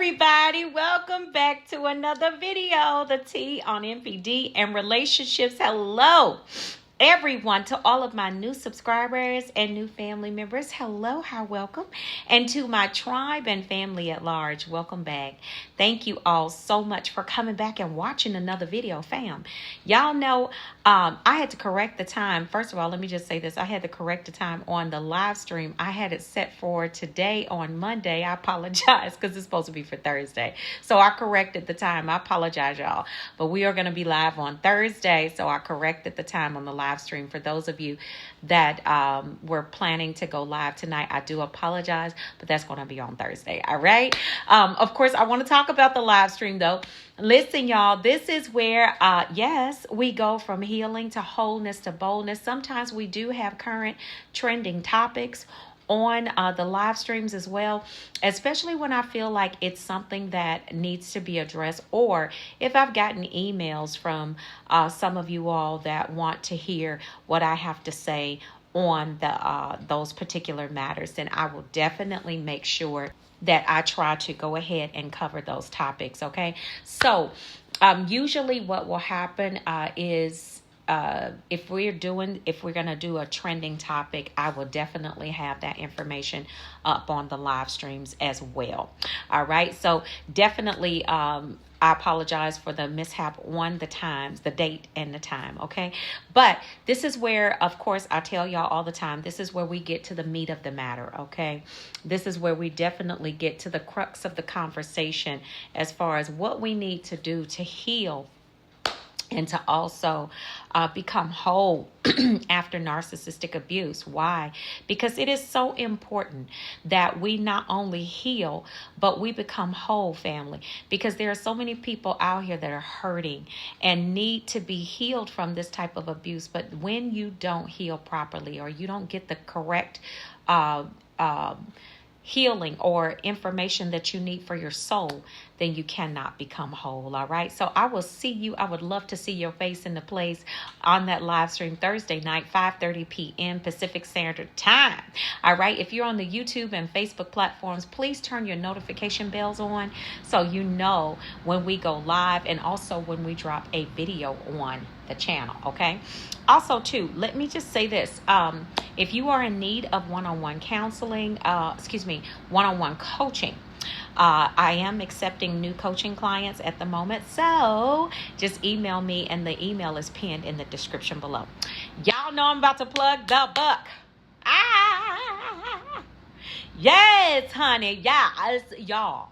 everybody, welcome back to another video, the T on NPD and relationships. Hello everyone, to all of my new subscribers and new family members. Hello, how welcome. And to my tribe and family at large, welcome back. Thank you all so much for coming back and watching another video, fam. Y'all know I had to correct the time. First of all, let me just say this. I had to correct the time on the live stream. I had it set for today on Monday. I apologize because it's supposed to be for Thursday. So I corrected the time. I apologize, y'all. But we are going to be live on Thursday. So I corrected the time on the live stream. For those of you that were planning to go live tonight, I do apologize, but that's going to be on Thursday. All right. Of course, I want to talk about the live stream though. Listen, y'all, this is where, yes, we go from healing to wholeness to boldness. Sometimes we do have current trending topics on the live streams as well, especially when I feel like it's something that needs to be addressed, or if I've gotten emails from some of you all that want to hear what I have to say on the those particular matters, then I will definitely make sure that I try to go ahead and cover those topics. Okay, so usually what will happen is if we're going to do a trending topic, I will definitely have that information up on the live streams as well. All right. So definitely, I apologize for the mishap on the times, the date and the time. Okay. But this is where, of course, I tell y'all all the time, this is where we get to the meat of the matter. Okay. This is where we definitely get to the crux of the conversation as far as what we need to do to heal and to also become whole after narcissistic abuse. Why? Because it is so important that we not only heal, but we become whole, family. Because there are so many people out here that are hurting and need to be healed from this type of abuse. But when you don't heal properly, or you don't get the correct healing or information that you need for your soul, then you cannot become whole. All right. So I will see you. I would love to see your face in the place on that live stream Thursday night, 5:30 p.m. Pacific Standard Time. All right. If you're on the YouTube and Facebook platforms, please turn your notification bells on so you know when we go live, and also when we drop a video on the channel. Okay. Also, too, let me just say this. If you are in need of one-on-one counseling, one-on-one coaching, I am accepting new coaching clients at the moment. So just email me, and the email is pinned in the description below. Y'all know I'm about to plug the book. Yes, honey. Yes, y'all.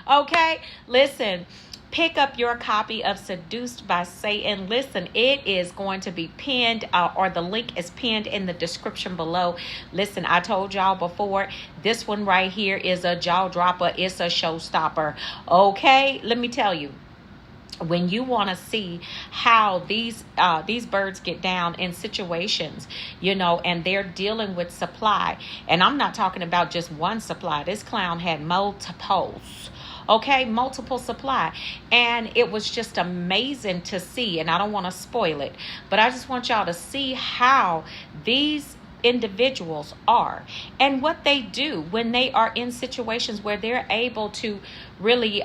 Okay. Listen. Pick up your copy of Seduced by Satan. Listen, it is going to be pinned, or the link is pinned in the description below. Listen, I told y'all before, this one right here is a jaw dropper. It's a showstopper. Okay, let me tell you. When you want to see how these birds get down in situations, and they're dealing with supply, and I'm not talking about just one supply. This clown had multiples. Okay, multiple supply. And it was just amazing to see. And I don't want to spoil it, but I just want y'all to see how these individuals are and what they do when they are in situations where they're able to really,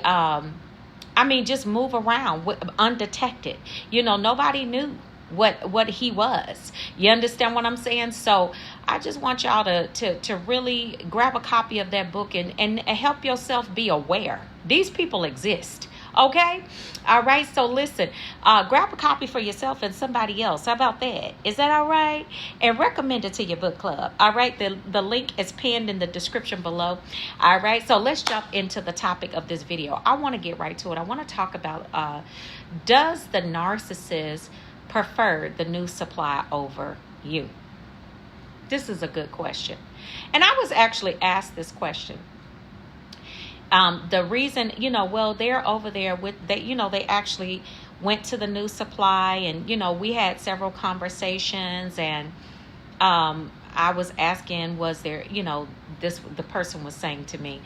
just move around undetected. Nobody knew what he was. You understand what I'm saying? So I just want y'all to really grab a copy of that book and help yourself be aware. These people exist. Okay? All right. So listen, grab a copy for yourself and somebody else. How about that? Is that all right? And recommend it to your book club. All right. The link is pinned in the description below. All right. So let's jump into the topic of this video. I want to get right to it. I want to talk about, does the narcissist prefer the new supply over you? This is a good question. And I was actually asked this question. The reason, they're over there they actually went to the new supply, and, we had several conversations, and I was asking, was there, the person was saying to me,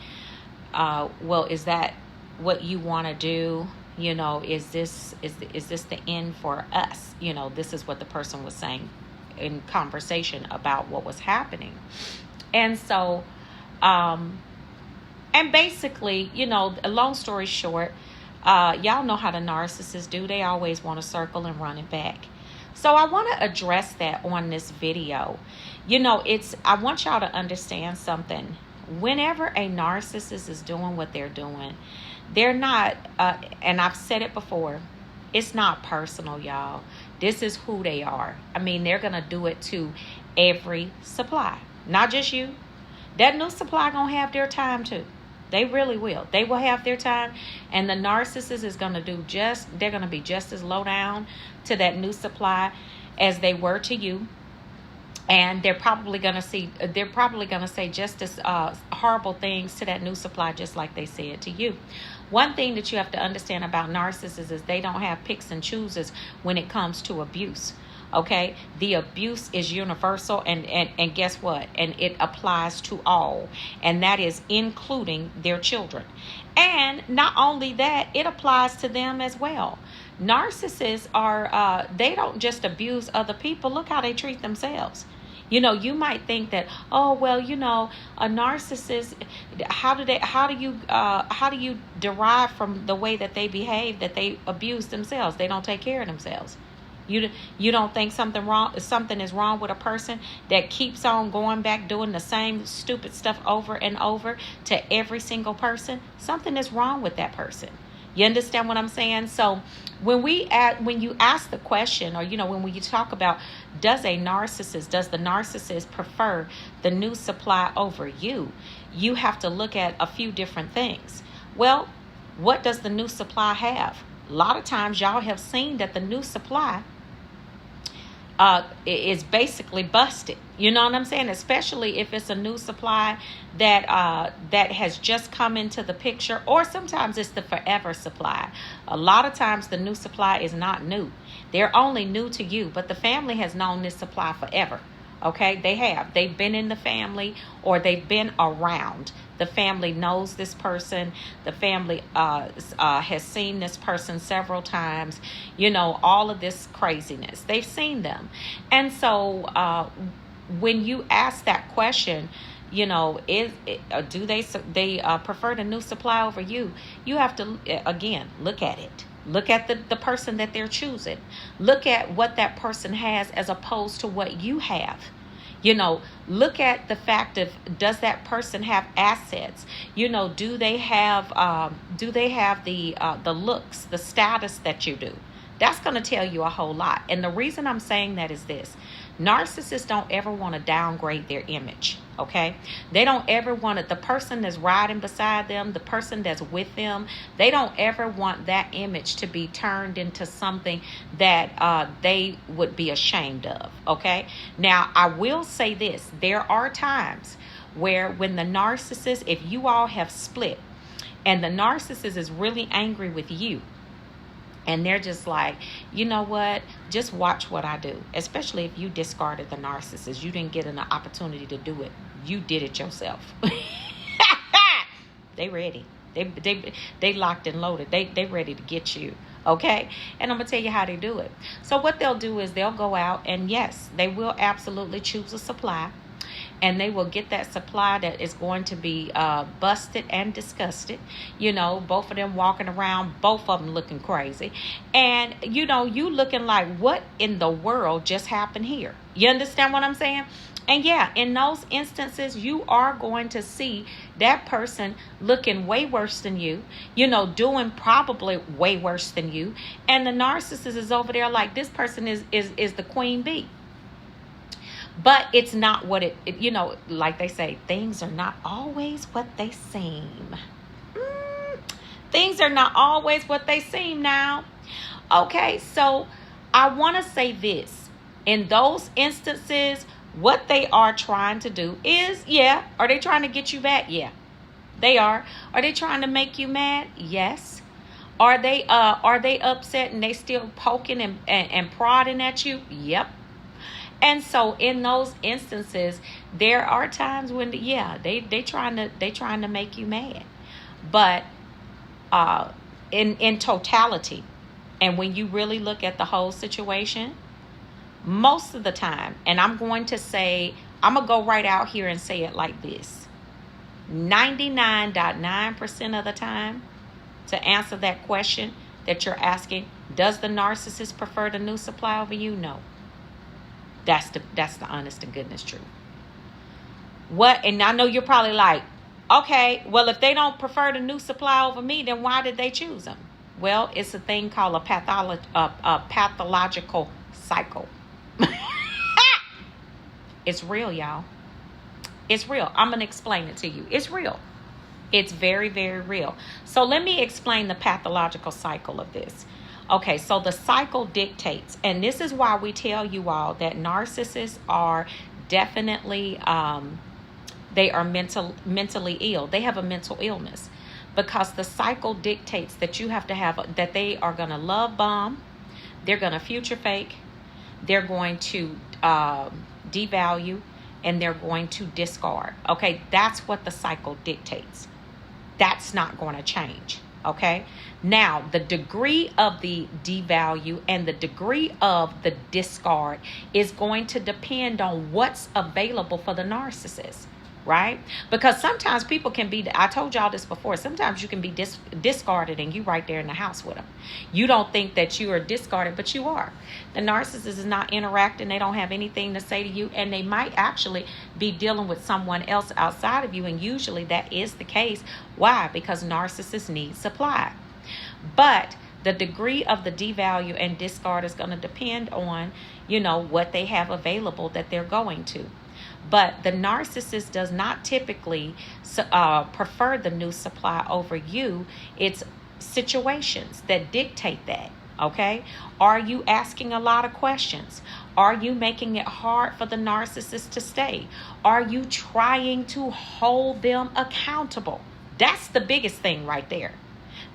well, is that what you want to do? Is this the end for us? This is what the person was saying in conversation about what was happening. And so And basically, a long story short, y'all know how the narcissists do. They always want to circle and run it back. So I want to address that on this video. I want y'all to understand something. Whenever a narcissist is doing what they're doing, they're not, and I've said it before, it's not personal, y'all. This is who they are. I mean, they're going to do it to every supply, not just you. That new supply going to have their time too. They really will. They will have their time, and the narcissist is going to they're going to be just as low down to that new supply as they were to you. And they're probably going to say just as horrible things to that new supply, just like they said to you. One thing that you have to understand about narcissists is they don't have picks and chooses when it comes to abuse. Okay, the abuse is universal, and guess what? And it applies to all, and that is including their children. And not only that, it applies to them as well. Narcissists are they don't just abuse other people. Look how they treat themselves. You might think that, oh, well, a narcissist, how do you derive from the way that they behave, that they abuse themselves? They don't take care of themselves. You don't think something is wrong with a person that keeps on going back doing the same stupid stuff over and over to every single person? Something is wrong with that person. You understand what I'm saying? So when you ask the question, or when we talk about does the narcissist prefer the new supply over you, you have to look at a few different things. Well, what does the new supply have? A lot of times y'all have seen that the new supply is basically busted. You know what I'm saying? Especially if it's a new supply that has just come into the picture, or sometimes it's the forever supply. A lot of times the new supply is not new. They're only new to you, but the family has known this supply forever. Okay, they've been in the family, or they've been around. The family knows this person. The family has seen this person several times. All of this craziness. They've seen them. And so when you ask that question, do they prefer the new supply over you? You have to, again, look at it. Look at the person that they're choosing. Look at what that person has as opposed to what you have. Look at the fact of, does that person have assets? Do they have the looks, the status that you do? That's going to tell you a whole lot. And the reason I'm saying that is this. Narcissists don't ever want to downgrade their image, okay? They don't ever want it. The person that's riding beside them, the person that's with them, they don't ever want that image to be turned into something that they would be ashamed of, okay? Now, I will say this. There are times where when the narcissist, if you all have split and the narcissist is really angry with you, and they're just like, you know what? Just watch what I do. Especially if you discarded the narcissist. You didn't get an opportunity to do it. You did it yourself. They ready. They locked and loaded. They ready to get you. Okay? And I'm going to tell you how they do it. So what they'll do is they'll go out, and yes, they will absolutely choose a supply. And they will get that supply that is going to be busted and disgusted. Both of them walking around, both of them looking crazy. And, you looking like, what in the world just happened here? You understand what I'm saying? And yeah, in those instances, you are going to see that person looking way worse than you, doing probably way worse than you. And the narcissist is over there like, this person is the queen bee. But it's not what it like they say, things are not always what they seem. Things are not always what they seem now. Okay, so I want to say this. In those instances, what they are trying to do is, are they trying to get you back? Yeah, they are. Are they trying to make you mad? Yes. Are they upset and they still poking and prodding at you? Yep. And so in those instances, there are times when, they trying to make you mad. But in totality, and when you really look at the whole situation, most of the time, and I'm going to go right out here and say it like this. 99.9% of the time, to answer that question that you're asking, does the narcissist prefer the new supply over you? No. That's the honest to goodness truth. What? And I know you're probably like, okay, well, if they don't prefer the new supply over me, then why did they choose them? Well, it's a thing called a pathological cycle. It's real, y'all. It's real. I'm going to explain it to you. It's real. It's very, very real. So let me explain the pathological cycle of this. Okay, so the cycle dictates, and this is why we tell you all that narcissists are definitely, they are mentally ill. They have a mental illness, because the cycle dictates that you have to have, that they are going to love bomb, they're going to future fake, they're going to devalue, and they're going to discard. Okay, that's what the cycle dictates. That's not going to change. Okay, now the degree of the devalue and the degree of the discard is going to depend on what's available for the narcissist, right? Because sometimes people can be, I told y'all this before, sometimes you can be discarded and you right there in the house with them. You don't think that you are discarded, but you are. The narcissist is not interacting. They don't have anything to say to you, and they might actually be dealing with someone else outside of you, and usually that is the case. Why? Because narcissists need supply. But the degree of the devalue and discard is going to depend on, what they have available that they're going to. But the narcissist does not typically prefer the new supply over you. It's situations that dictate that. Okay? Are you asking a lot of questions? Are you making it hard for the narcissist to stay? Are you trying to hold them accountable? That's the biggest thing right there.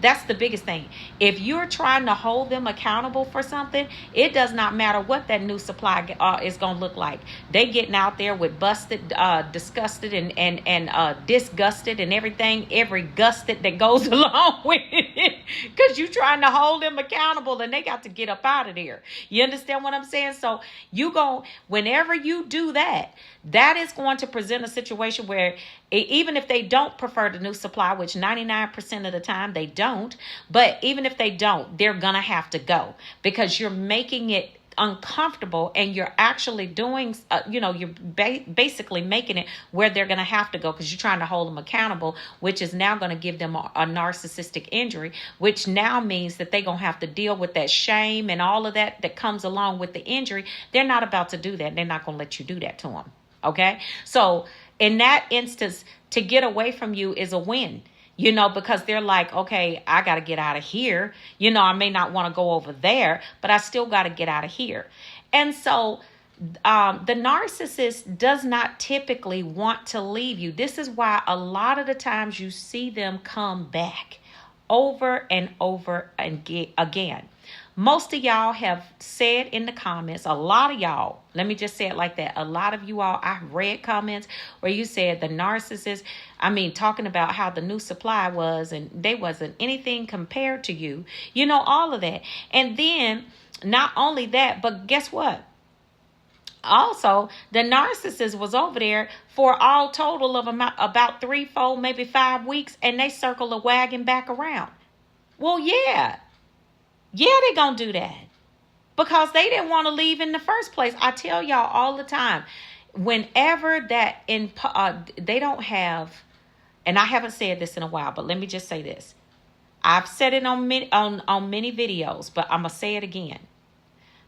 That's the biggest thing. If you're trying to hold them accountable for something, it does not matter what that new supply is going to look like. They getting out there with busted, disgusted, and disgusted and everything, every gusted that goes along with it, because you're trying to hold them accountable, and they got to get up out of there. You understand what I'm saying? So whenever you do that, that is going to present a situation where even if they don't prefer the new supply, which 99% of the time they don't, but even if they don't, they're going to have to go, because you're making it uncomfortable, and you're actually doing, you're basically making it where they're going to have to go, because you're trying to hold them accountable, which is now going to give them a narcissistic injury, which now means that they're going to have to deal with that shame and all of that comes along with the injury. They're not about to do that. They're not going to let you do that to them. Okay. So in that instance, to get away from you is a win, because they're like, okay, I got to get out of here. I may not want to go over there, but I still got to get out of here. And so the narcissist does not typically want to leave you. This is why a lot of the times you see them come back over and over again. Most of y'all have said in the comments, a lot of y'all, let me just say it like that. A lot of you all, I read comments where you said the narcissist, talking about how the new supply was, and they wasn't anything compared to you, all of that. And then not only that, but guess what? Also, the narcissist was over there for all total of about 3, 4, maybe 5 weeks, and they circle the wagon back around. Well, yeah, they're going to do that because they didn't want to leave in the first place. I tell y'all all the time, whenever they don't have, and I haven't said this in a while, but let me just say this. I've said it on many videos, but I'm going to say it again.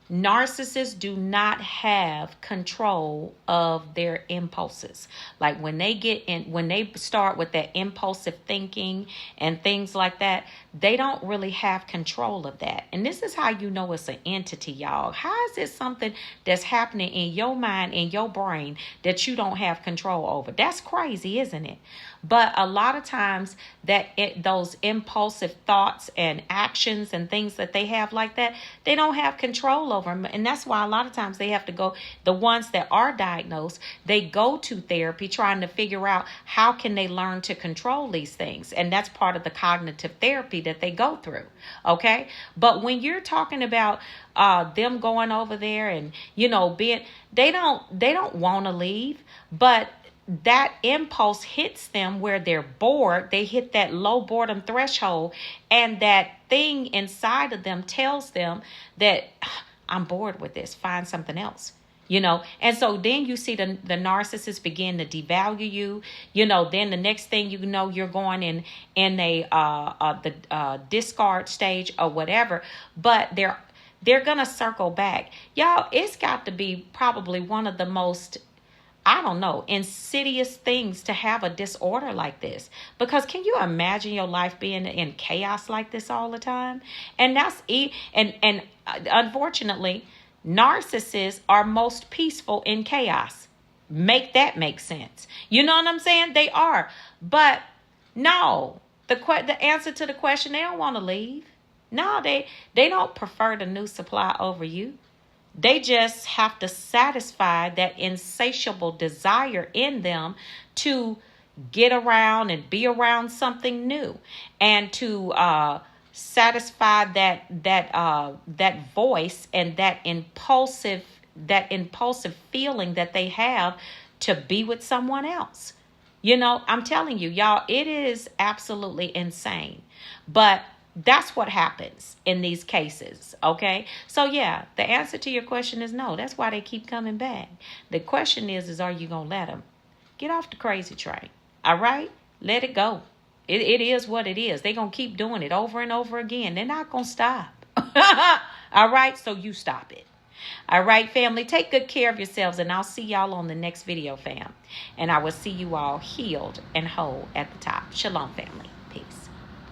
Narcissists do not have control of their impulses. Like when they start with that impulsive thinking and things like that, they don't really have control of that. And this is how you know it's an entity, y'all. How is it something that's happening in your mind, in your brain, that you don't have control over? That's crazy, isn't it? But a lot of times those impulsive thoughts and actions and things that they have like that, they don't have control over them. And that's why a lot of times they have to go, the ones that are diagnosed, they go to therapy trying to figure out how can they learn to control these things. And that's part of the cognitive therapy that they go through. Okay. But when you're talking about them going over there and, they don't want to leave, but that impulse hits them where they're bored. They hit that low boredom threshold, and that thing inside of them tells them that I'm bored with this. Find something else. And so then you see the narcissist begin to devalue you. Then the next thing you know, you're going in the discard stage or whatever. But they're gonna circle back, y'all. It's got to be probably one of the most, I don't know, insidious things to have a disorder like this. Because can you imagine your life being in chaos like this all the time? And unfortunately, narcissists are most peaceful in chaos. Make that make sense. You know what I'm saying? They are. But no, the answer to the question, they don't want to leave. No, they don't prefer the new supply over you. They just have to satisfy that insatiable desire in them to get around and be around something new, and to satisfy that voice and that impulsive feeling that they have to be with someone else. I'm telling you, y'all, it is absolutely insane. But that's what happens in these cases, okay? So yeah, the answer to your question is no. That's why they keep coming back. The question is are you going to let them? Get off the crazy train, all right? Let it go. It is what it is. They're going to keep doing it over and over again. They're not going to stop. All right? So you stop it. All right, family? Take good care of yourselves, and I'll see y'all on the next video, fam. And I will see you all healed and whole at the top. Shalom, family. Peace.